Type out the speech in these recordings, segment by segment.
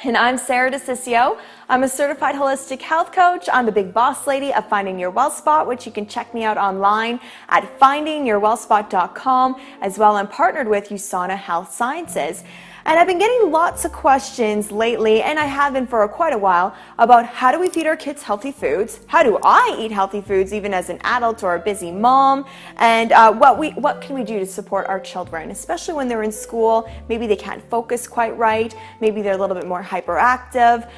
And I'm Sarah DeCiccio. I'm a certified holistic health coach. I'm the big boss lady of Finding Your Wellspot, which you can check me out online at findingyourwellspot.com. As well, I'm partnered with USANA Health Sciences. And I've been getting lots of questions lately, and I have been for quite a while, about how do we feed our kids healthy foods? How do I eat healthy foods even as an adult or a busy mom? And what can we do to support our children, especially when they're in school? Maybe they can't focus quite right. Maybe they're a little bit more hyperactive.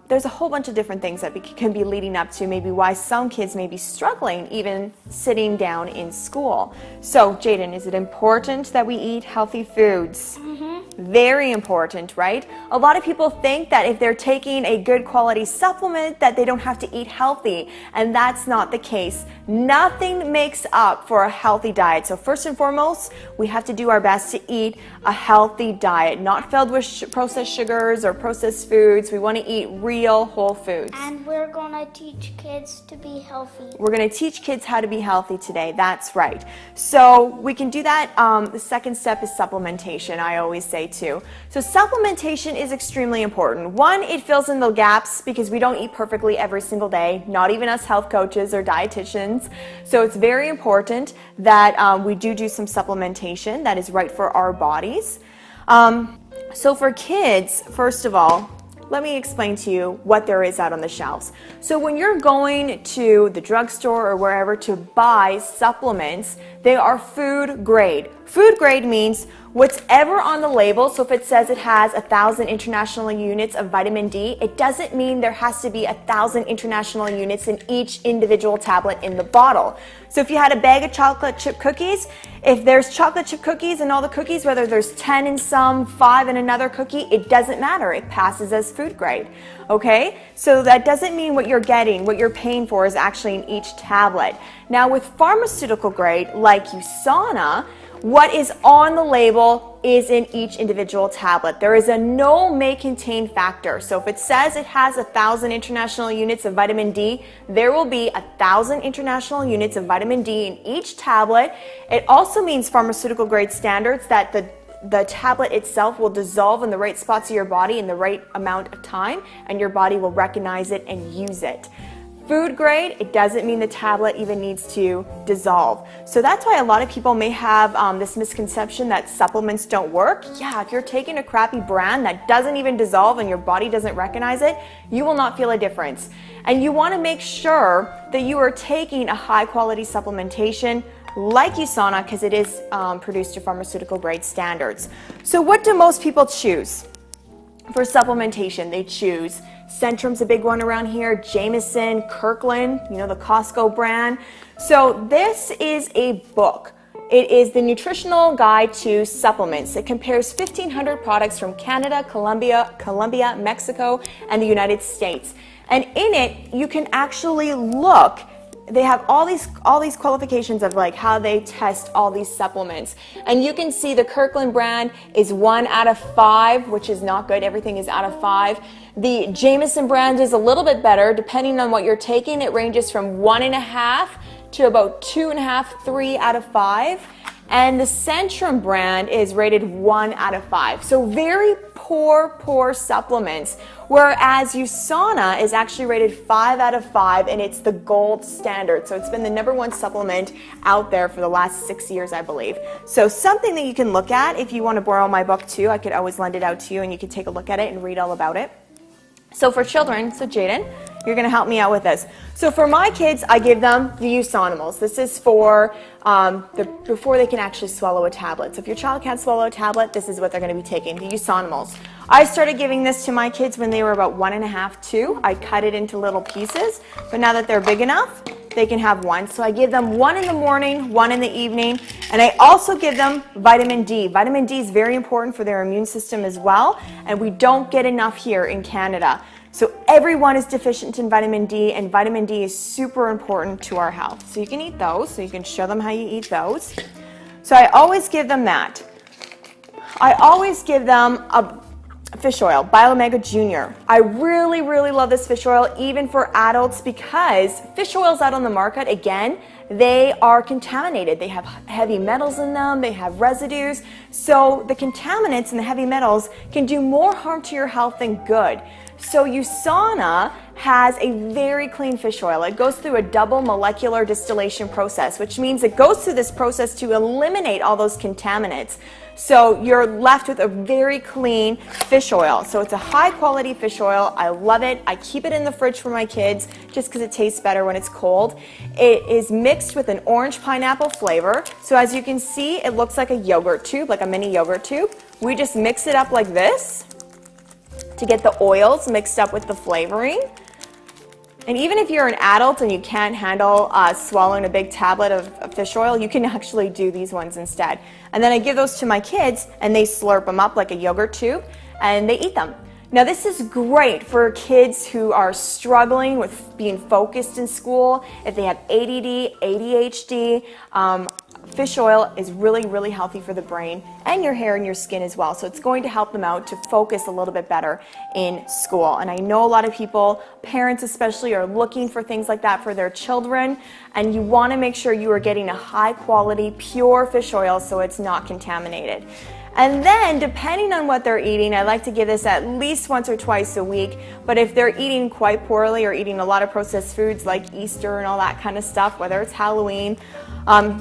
There's a whole bunch of different things that can be leading up to maybe why some kids may be struggling even sitting down in school. So, Jaden, is it important that we eat healthy foods? Very important, right? A lot of people think that if they're taking a good quality supplement that they don't have to eat healthy, and that's not the case. Nothing makes up for a healthy diet. So first and foremost, we have to do our best to eat a healthy diet, not filled with processed sugars or processed foods. We want to eat real whole foods. And we're going to teach kids to be healthy. We're going to teach kids how to be healthy today. That's right. So we can do that. The second step is supplementation, I always say too. So supplementation is extremely important. One, it fills in the gaps because we don't eat perfectly every single day, not even us health coaches or dietitians. So it's very important that we do some supplementation that is right for our bodies. So for kids, first of all, let me explain to you what there is out on the shelves. So when you're going to the drugstore or wherever to buy supplements, they are food grade. Food grade means whatever on the label. So if it says it has 1,000 international units of vitamin D, it doesn't mean there has to be 1,000 international units in each individual tablet in the bottle. So if you had a bag of chocolate chip cookies, if there's chocolate chip cookies in all the cookies, whether there's 10 in some, 5 in another cookie, it doesn't matter. It passes as food grade. Okay? So that doesn't mean what you're getting, what you're paying for is actually in each tablet. Now with pharmaceutical grade, like USANA, what is on the label is in each individual tablet. There is a no may contain factor. So if it says it has 1,000 international units of vitamin D, there will be 1,000 international units of vitamin D in each tablet. It also means pharmaceutical grade standards that the tablet itself will dissolve in the right spots of your body in the right amount of time, and your body will recognize it and use it. Food grade, it doesn't mean the tablet even needs to dissolve. So that's why a lot of people may have this misconception that supplements don't work. Yeah, if you're taking a crappy brand that doesn't even dissolve and your body doesn't recognize it, you will not feel a difference. And you want to make sure that you are taking a high quality supplementation like USANA, because it is produced to pharmaceutical grade standards. So what do most people choose for supplementation? They choose Centrum's a big one around here, Jameson, Kirkland, you know, the Costco brand. So this is a book. It is the Nutritional Guide to Supplements. It compares 1,500 products from Canada, Colombia, Mexico, and the United States. And in it, you can actually look. They have all these qualifications of like how they test all these supplements. And you can see the Kirkland brand is 1 out of 5, which is not good. Everything is out of 5. The Jameson brand is a little bit better. Depending on what you're taking, it ranges from 1.5 to about 2.5, 3 out of 5. And the Centrum brand is rated 1 out of 5. So very poor supplements. Whereas USANA is actually rated 5 out of 5, and it's the gold standard. So it's been the #1 supplement out there for the last 6 years, I believe. So something that you can look at. If you want to borrow my book too, I could always lend it out to you and you could take a look at it and read all about it. So for children, so Jaden, you're going to help me out with this. So for my kids, I give them the USANimals. This is for before they can actually swallow a tablet. So if your child can't swallow a tablet, this is what they're going to be taking, the USANimals. I started giving this to my kids when they were about 1.5, 2. I cut it into little pieces, but now that they're big enough, they can have one. So I give them 1 in the morning, 1 in the evening, and I also give them vitamin D. Vitamin D is very important for their immune system as well, and we don't get enough here in Canada. So everyone is deficient in vitamin D, and vitamin D is super important to our health. So you can eat those, so you can show them how you eat those. So I always give them that. I always give them fish oil, Bio-Omega Junior. I really, really love this fish oil, even for adults, because fish oils out on the market, again, they are contaminated. They have heavy metals in them, they have residues. So the contaminants and the heavy metals can do more harm to your health than good. So USANA has a very clean fish oil. It goes through a double molecular distillation process, which means it goes through this process to eliminate all those contaminants. So you're left with a very clean fish oil. So it's a high quality fish oil. I love it. I keep it in the fridge for my kids just because it tastes better when it's cold. It is mixed with an orange pineapple flavor. So as you can see, it looks like a yogurt tube, like a mini yogurt tube. We just mix it up like this to get the oils mixed up with the flavoring. And even if you're an adult and you can't handle swallowing a big tablet of fish oil, you can actually do these ones instead. And then I give those to my kids and they slurp them up like a yogurt tube and they eat them. Now this is great for kids who are struggling with being focused in school, if they have ADD, ADHD. Fish oil is really, really healthy for the brain and your hair and your skin as well. So it's going to help them out to focus a little bit better in school. And I know a lot of people, parents especially, are looking for things like that for their children. And you want to make sure you are getting a high quality, pure fish oil so it's not contaminated. And then, depending on what they're eating, I like to give this at least once or twice a week. But if they're eating quite poorly or eating a lot of processed foods like Easter and all that kind of stuff, whether it's Halloween,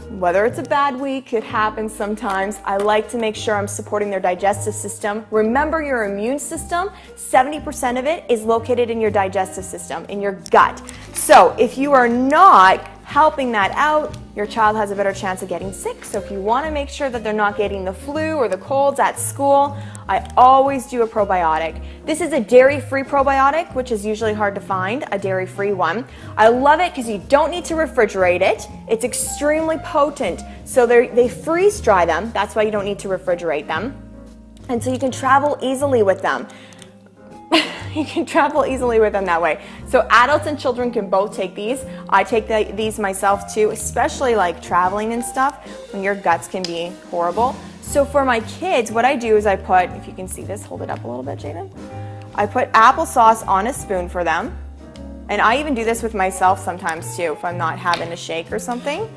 whether it's a bad week, it happens sometimes, I like to make sure I'm supporting their digestive system. Remember, your immune system, 70% of it is located in your digestive system, in your gut. So if you are not helping that out, your child has a better chance of getting sick. So if you want to make sure that they're not getting the flu or the colds at school, I always do a probiotic. This is a dairy-free probiotic, which is usually hard to find, a dairy-free one. I love it because you don't need to refrigerate it. It's extremely potent. So they freeze dry them. That's why you don't need to refrigerate them. And so you can travel easily with them. You can travel easily with them that way. So adults and children can both take these. I take these myself too, especially like traveling and stuff when your guts can be horrible. So for my kids, what I do is I put, if you can see this, hold it up a little bit, Jaden. I put applesauce on a spoon for them. And I even do this with myself sometimes too, if I'm not having a shake or something.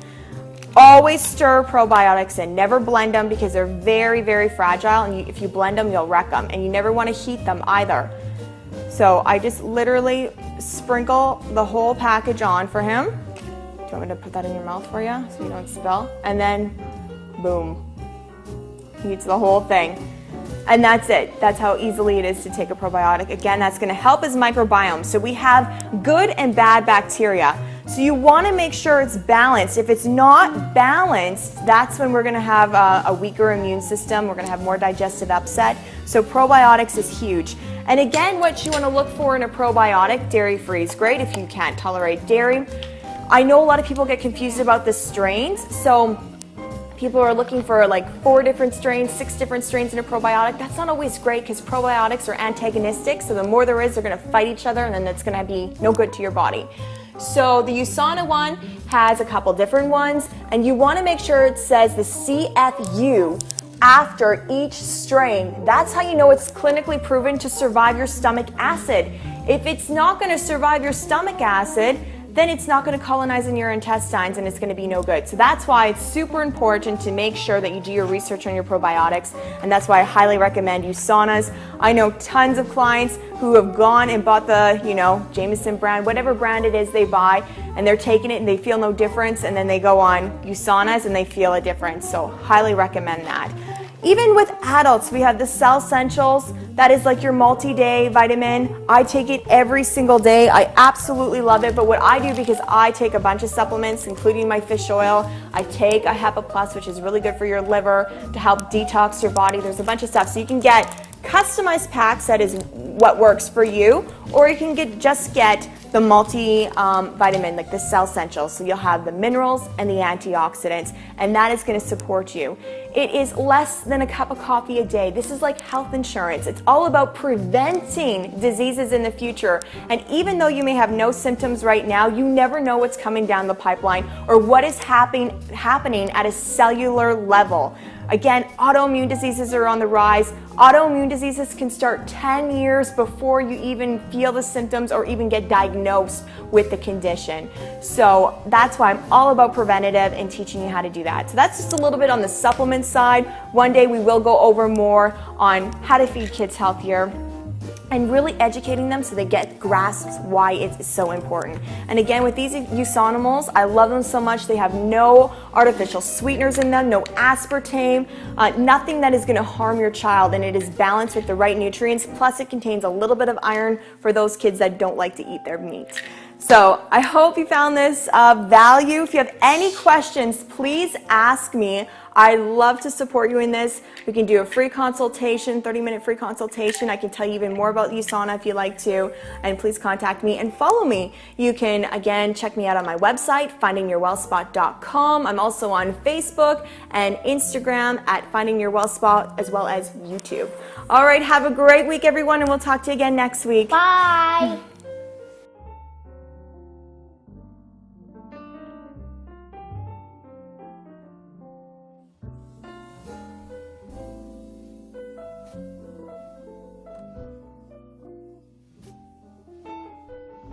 Always stir probiotics in. Never blend them because they're very, very fragile. And if you blend them, you'll wreck them. And you never want to heat them either. So I just literally sprinkle the whole package on for him. Do you want me to put that in your mouth for you so you don't spill? And then, boom. He eats the whole thing. And that's it. That's how easily it is to take a probiotic. Again, that's going to help his microbiome. So we have good and bad bacteria. So you want to make sure it's balanced. If it's not balanced, that's when we're going to have a weaker immune system. We're going to have more digestive upset. So probiotics is huge. And again, what you want to look for in a probiotic, dairy-free is great if you can't tolerate dairy. I know a lot of people get confused about the strains. So people are looking for like 4 different strains, 6 different strains in a probiotic. That's not always great because probiotics are antagonistic. So the more there is, they're going to fight each other and then that's going to be no good to your body. So the USANA one has a couple different ones and you want to make sure it says the CFU after each strain. That's how you know it's clinically proven to survive your stomach acid. If it's not going to survive your stomach acid, then it's not going to colonize in your intestines and it's going to be no good. So that's why it's super important to make sure that you do your research on your probiotics, and that's why I highly recommend USANA's. I know tons of clients who have gone and bought the, Jameson brand, whatever brand it is they buy, and they're taking it and they feel no difference, and then they go on USANA's and they feel a difference. So highly recommend that. Even with adults, we have the Cell Essentials. That is like your multi-day vitamin. I take it every single day. I absolutely love it. But what I do, because I take a bunch of supplements, including my fish oil, I take a HEPA Plus, which is really good for your liver to help detox your body. There's a bunch of stuff. So you can get customized packs, that is what works for you, or you can just get the multi-vitamin, like the Cell Essentials. So you'll have the minerals and the antioxidants, and that is going to support you. It is less than a cup of coffee a day. This is like health insurance. It's all about preventing diseases in the future. And even though you may have no symptoms right now, you never know what's coming down the pipeline or what is happening at a cellular level. Again, autoimmune diseases are on the rise. Autoimmune diseases can start 10 years before you even feel the symptoms or even get diagnosed with the condition. So that's why I'm all about preventative and teaching you how to do that. So that's just a little bit on the supplement side. One day we will go over more on how to feed kids healthier and really educating them so they grasps why it's so important. And again, with these Usonomals, I love them so much. They have no artificial sweeteners in them, no aspartame, nothing that is going to harm your child, and it is balanced with the right nutrients. Plus, it contains a little bit of iron for those kids that don't like to eat their meat. So I hope you found this of value. If you have any questions, please ask me. I love to support you in this. We can do a free consultation, 30-minute free consultation. I can tell you even more about USANA if you like to, and please contact me and follow me. You can, again, check me out on my website, findingyourwellspot.com. I'm also on Facebook and Instagram at findingyourwellspot, as well as YouTube. All right, have a great week, everyone, and we'll talk to you again next week. Bye.